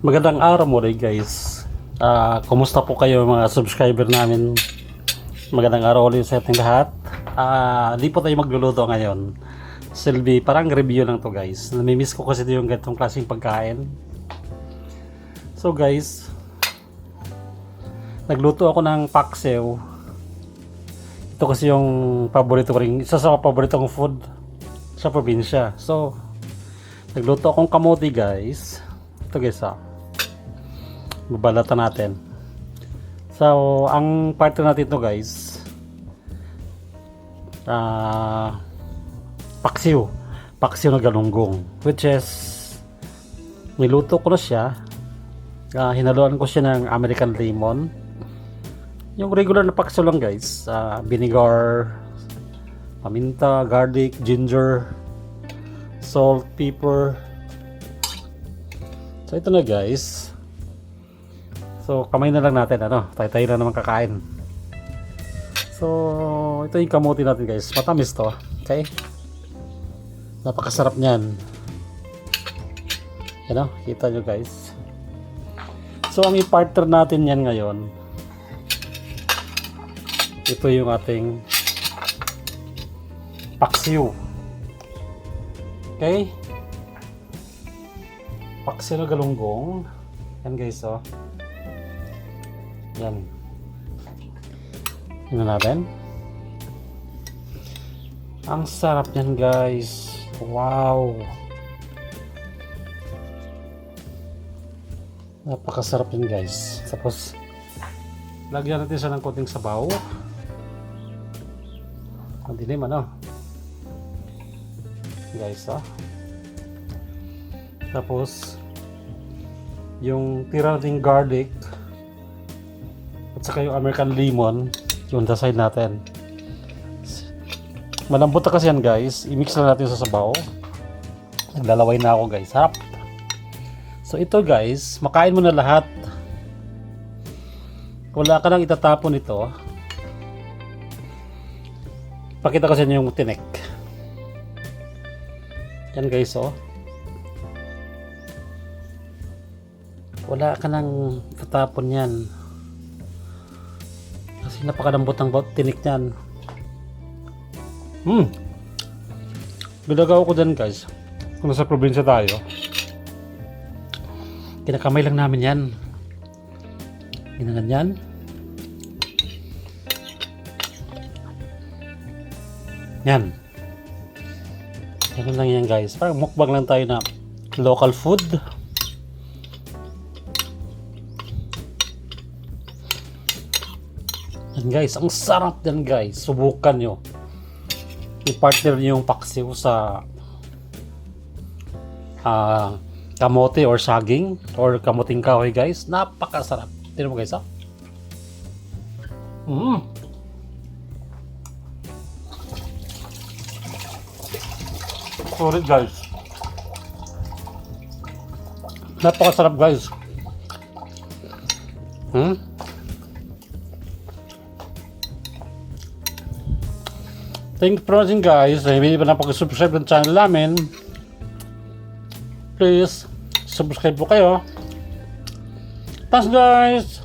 Magandang araw mo rin guys. Kumusta po kayo mga subscriber namin? Magandang araw ulit sa ating lahat. Di po tayo magluluto ngayon. Silbi, parang review lang to guys. Namimiss ko kasi yung ganitong klaseng pagkain. So guys, nagluto ako ng paksiw. Ito kasi yung paborito ko rin, isa sa paborito kong food sa probinsya. So, nagluto akong kamote guys. Ito guys babalatan natin. So, ang partner natin ito guys, paksiw na galunggong, which is niluto ko na siya. Hinaluan ko siya ng American lemon, yung regular na paksiw lang guys. Vinegar, paminta, garlic, ginger, salt, pepper. So ito na guys. So kamay na lang natin, tayo na naman kakain. So ito yung kamote natin guys, matamis to, okay? Napakasarap niyan. Yan kita nyo guys. So ang i-partner natin yan ngayon, ito yung ating paksiw. Okay? Paksiw na galunggong. Yan guys yan. Tingnan natin. Ang sarap niyan guys. Wow. Napakasarap yan guys. Tapos lagyan natin siya ng konting sabaw. Ang dilim guys Tapos yung tira nating garlic at saka yung American lemon yung sa side natin. Malambot na kasi yan guys. I-mix lang natin sa sabaw. Naglalaway na ako guys. Harap. So ito guys, makain mo na lahat. Wala ka nang itatapon ito. Pakita ko sa inyo yung tinik. Yan guys wala ka nang itatapon yan. Kasi napakalambot ng tinik niyan. Ginagawa ko dyan guys, kung nasa probinsya tayo, kinakamay lang namin yan. Ginangan yan. Ganun lang yan guys. Parang mukbang lang tayo na local food. Yan guys, ang sarap yan guys. Subukan nyo. I-partner nyo yung paksiw sa kamote or saging or kamuting kahoy guys. Napakasarap. Tignan mo guys Solid guys. Napakasarap guys. Thank you for watching guys. Hindi pa napag-subscribe ng channel namin, please subscribe po kayo. Thanks guys.